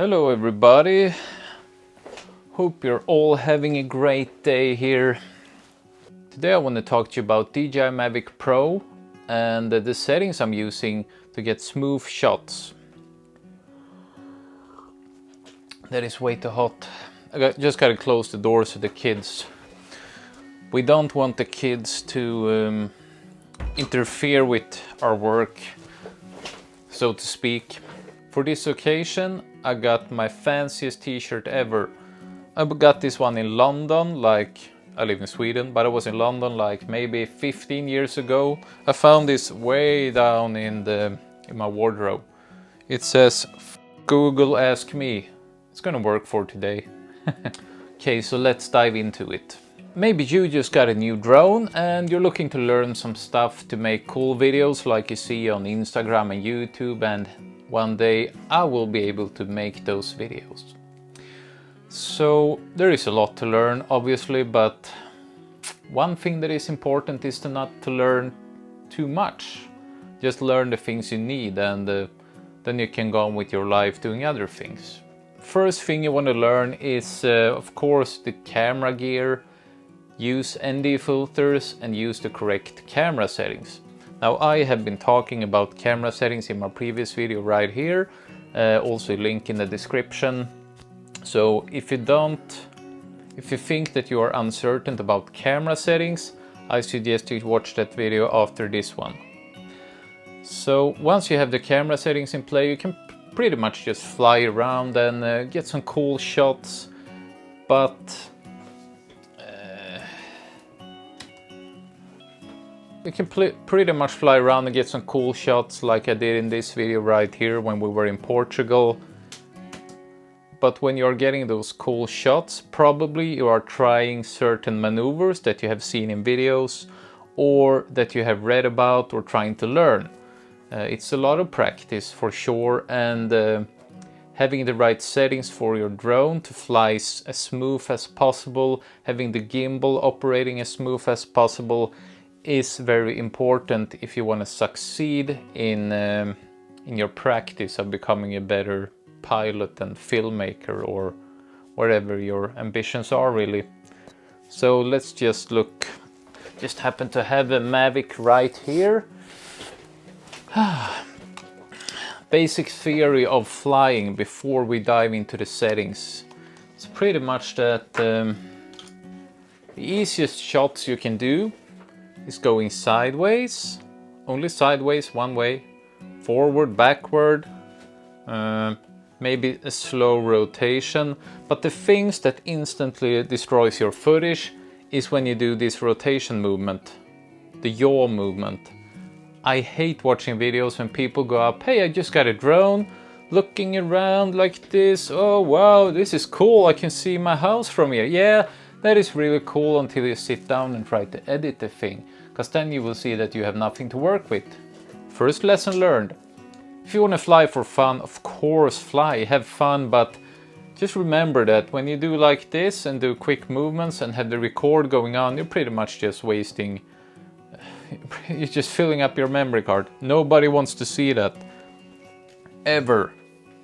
Hello everybody, hope you're all having a great day here. Today I want to talk to you about DJI Mavic Pro and the settings I'm using to get smooth shots. That is way too hot. Just gotta close the doors to the kids. We don't want the kids to interfere with our work, so to speak. For this occasion I got my fanciest t-shirt ever. I got this one in London, I live in Sweden, but I was in London like maybe 15 years ago. I found this way down in my wardrobe. It says, Google ask me. It's gonna work for today. Okay, so let's dive into it. Maybe you just got a new drone and you're looking to learn some stuff to make cool videos like you see on Instagram and YouTube, and one day I will be able to make those videos. So there is a lot to learn obviously, but one thing that is important is to not to learn too much. Just learn the things you need, and then you can go on with your life doing other things. First thing you want to learn is of course the camera gear. Use ND filters and use the correct camera settings. Now I have been talking about camera settings in my previous video right here, also link in the description. So if you think that you are uncertain about camera settings, I suggest you watch that video after this one. So once you have the camera settings in play, you can pretty much just fly around and get some cool shots, but you can pretty much fly around and get some cool shots like I did in this video right here when we were in Portugal. But when you're getting those cool shots, probably you are trying certain maneuvers that you have seen in videos or that you have read about or trying to learn. It's a lot of practice for sure, and having the right settings for your drone to fly as smooth as possible, having the gimbal operating as smooth as possible is very important if you want to succeed in your practice of becoming a better pilot and filmmaker, or whatever your ambitions are really. So let's just look. Just happen to have a Mavic right here. Basic theory of flying before we dive into the settings. It's pretty much that the easiest shots you can do is going sideways, only sideways, one way, forward, backward, maybe a slow rotation. But the things that instantly destroys your footage is when you do this rotation movement, the yaw movement. I hate watching videos when people go up, hey, I just got a drone, looking around like this, oh wow, this is cool, I can see my house from here. Yeah, that is really cool until you sit down and try to edit the thing, because then you will see that you have nothing to work with. First lesson learned. If you want to fly for fun, of course fly, have fun, but just remember that when you do like this and do quick movements and have the record going on, you're pretty much just wasting, you're just filling up your memory card. Nobody wants to see that, ever,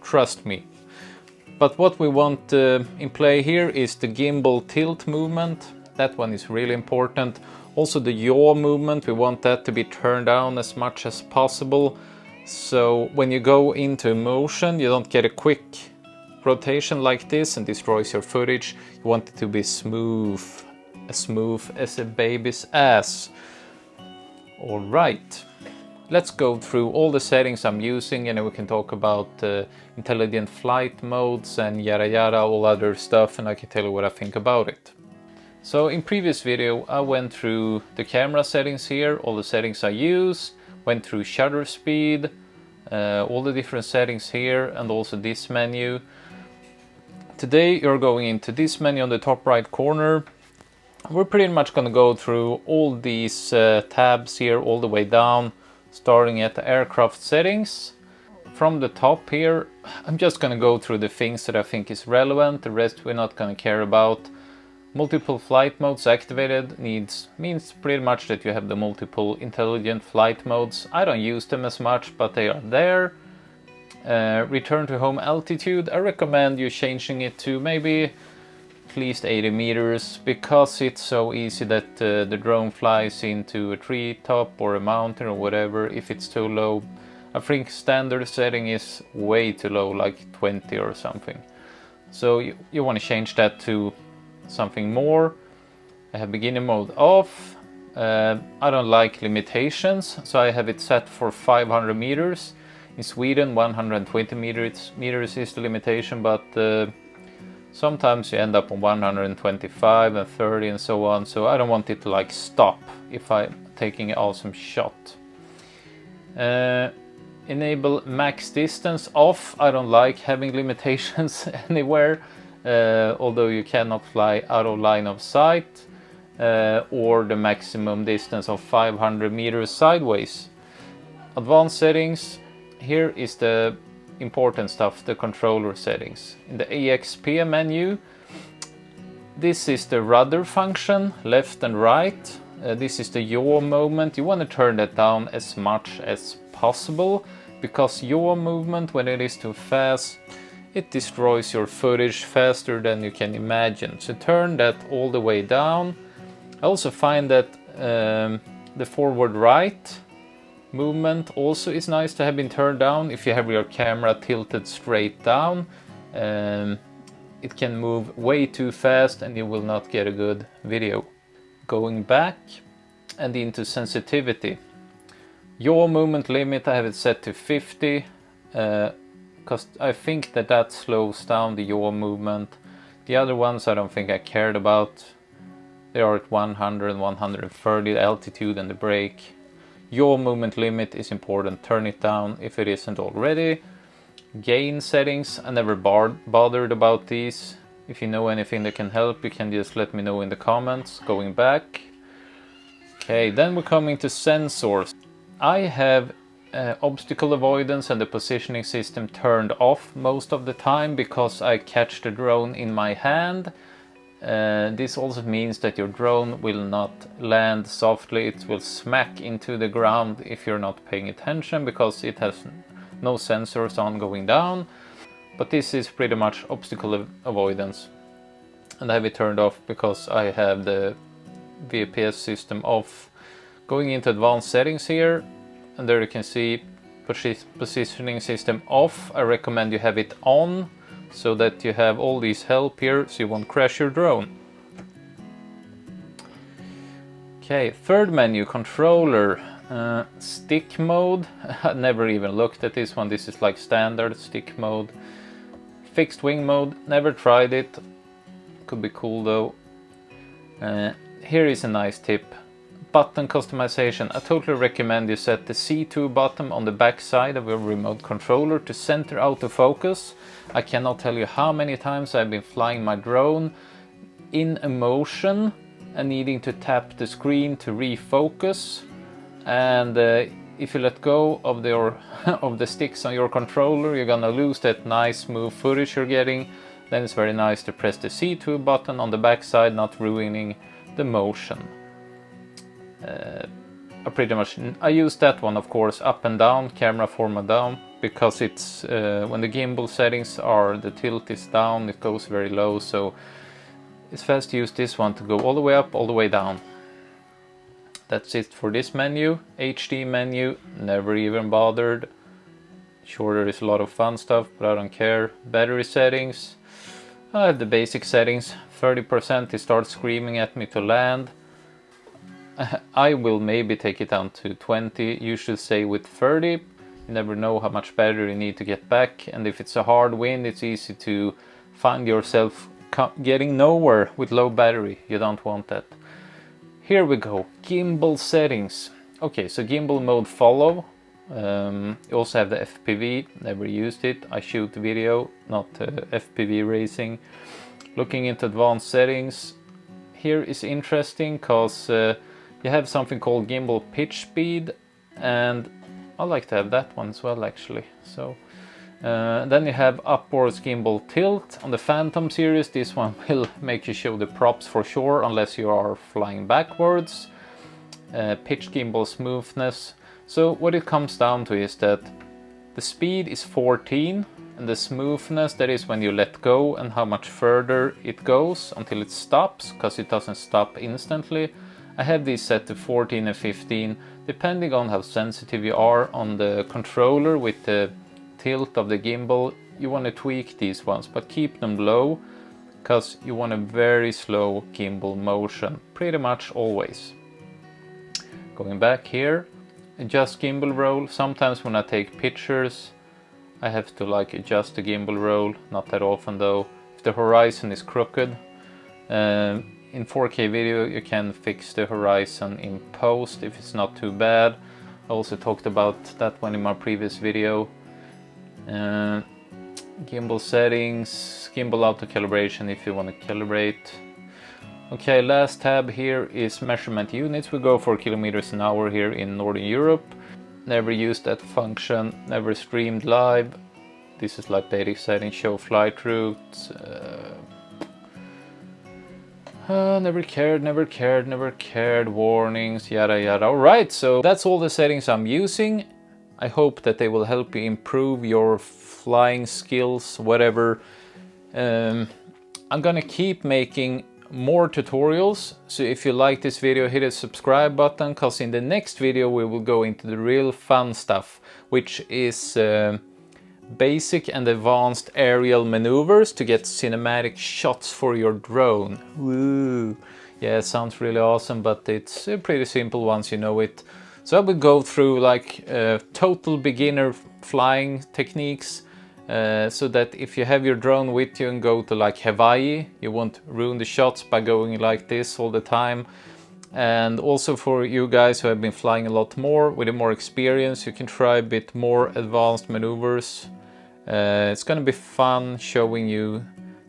trust me. But what we want in play here is the gimbal tilt movement. That one is really important. Also the yaw movement, we want that to be turned down as much as possible. So when you go into motion, you don't get a quick rotation like this and destroys your footage. You want it to be smooth as a baby's ass. All right. Let's go through all the settings I'm using, and then we can talk about intelligent flight modes and yada yada, all other stuff, and I can tell you what I think about it. So in previous video I went through the camera settings here, all the settings I use, went through shutter speed, all the different settings here, and also this menu. Today you're going into this menu on the top right corner. We're pretty much going to go through all these tabs here all the way down, starting at the aircraft settings. From the top here, I'm just going to go through the things that I think is relevant, the rest we're not going to care about. Multiple flight modes activated means pretty much that you have the multiple intelligent flight modes. I don't use them as much, but they are there. return to home altitude, I recommend you changing it to maybe at least 80 meters, because it's so easy that the drone flies into a treetop or a mountain or whatever if it's too low. I think standard setting is way too low, like 20 or something. So you want to change that to something more. I have beginner mode off. I don't like limitations, so I have it set for 500 meters. In Sweden 120 meters is the limitation, but sometimes you end up on 125 and 30 and so on, so I don't want it to like stop if I'm taking an awesome shot. Enable max distance off. I don't like having limitations anywhere, although you cannot fly out of line of sight, or the maximum distance of 500 meters sideways. Advanced settings, here is the important stuff, the controller settings. In the EXP menu, this is the rudder function, left and right. This is the yaw movement. You want to turn that down as much as possible, because yaw movement, when it is too fast, it destroys your footage faster than you can imagine. So turn that all the way down. I also find that the forward right movement also is nice to have been turned down. If you have your camera tilted straight down, it can move way too fast and you will not get a good video. Going back and into sensitivity. Yaw movement limit, I have it set to 50, because I think that slows down the yaw movement. The other ones I don't think I cared about. They are at 100 and 130, the altitude and the brake. Yaw movement limit is important, turn it down if it isn't already. Gain settings, I never bothered about these. If you know anything that can help, you can just let me know in the comments. Going back. Okay, then we're coming to sensors. I have obstacle avoidance and the positioning system turned off most of the time, because I catch the drone in my hand. This also means that your drone will not land softly, it will smack into the ground if you're not paying attention, because it has no sensors on going down. But this is pretty much obstacle avoidance, and I have it turned off because I have the VPS system off. Going into advanced settings here, and there you can see positioning system off. I recommend you have it on, so that you have all these help here, so you won't crash your drone. Okay, third menu, controller, stick mode. I never even looked at this one. This is like standard stick mode. Fixed wing mode, never tried it. Could be cool though. Here is a nice tip. Button customization. I totally recommend you set the C2 button on the back side of your remote controller to center autofocus. I cannot tell you how many times I've been flying my drone in a motion and needing to tap the screen to refocus. And if you let go of the sticks on your controller, you're gonna lose that nice smooth footage you're getting. Then it's very nice to press the C2 button on the back side, not ruining the motion. I use that one, of course, up and down, camera format down, because it's when the gimbal settings are, the tilt is down, it goes very low, so it's fast to use this one to go all the way up, all the way down. That's it for this menu. HD menu, never even bothered. Sure, there is a lot of fun stuff, but I don't care. Battery settings, I have the basic settings. 30%, it starts screaming at me to land. I will maybe take it down to 20, you should stay with 30. You never know how much battery you need to get back, and if it's a hard wind, it's easy to find yourself getting nowhere with low battery. You don't want that. Here we go, gimbal settings. Okay, so gimbal mode follow. You also have the FPV, never used it. I shoot video, not FPV racing. Looking into advanced settings, here is interesting because you have something called gimbal pitch speed, and I like to have that one as well actually. So then you have upwards gimbal tilt. On the Phantom series, this one will make you show the props for sure unless you are flying backwards. Pitch gimbal smoothness. So what it comes down to is that The speed is 14, and the smoothness, that is when you let go and how much further it goes until it stops, because it doesn't stop instantly. I have these set to 14 and 15, depending on how sensitive you are on the controller with the tilt of the gimbal. You want to tweak these ones, but keep them low, because you want a very slow gimbal motion, pretty much always. Going back here, adjust gimbal roll. Sometimes when I take pictures, I have to like adjust the gimbal roll, not that often though. If the horizon is crooked, in 4K video you can fix the horizon in post if it's not too bad. I also talked about that one in my previous video. Gimbal settings, gimbal auto calibration if you want to calibrate. Okay, last tab here is measurement units. We go for kilometers an hour here in Northern Europe. Never used that function, never streamed live. This is like basic settings, show flight routes. Never cared, warnings, yada yada. Alright, so that's all the settings I'm using. I hope that they will help you improve your flying skills, whatever. I'm gonna keep making more tutorials, so if you like this video, hit the subscribe button, because in the next video we will go into the real fun stuff, which is basic and advanced aerial maneuvers to get cinematic shots for your drone. Woo! Yeah, it sounds really awesome, but it's pretty simple once you know it. So I will go through like total beginner flying techniques, so that if you have your drone with you and go to like Hawaii, you won't ruin the shots by going like this all the time. And also for you guys who have been flying a lot more, with more experience, you can try a bit more advanced maneuvers. It's gonna be fun showing you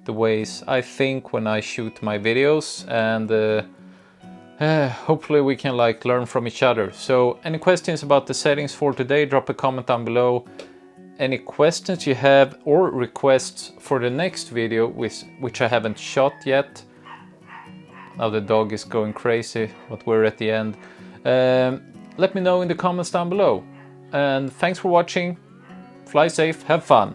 the ways I think when I shoot my videos, and hopefully we can like learn from each other. So any questions about the settings for today, drop a comment down below. Any questions you have or requests for the next video, which I haven't shot yet. Now the dog is going crazy, but we're at the end. Let me know in the comments down below. And thanks for watching. Fly safe, have fun.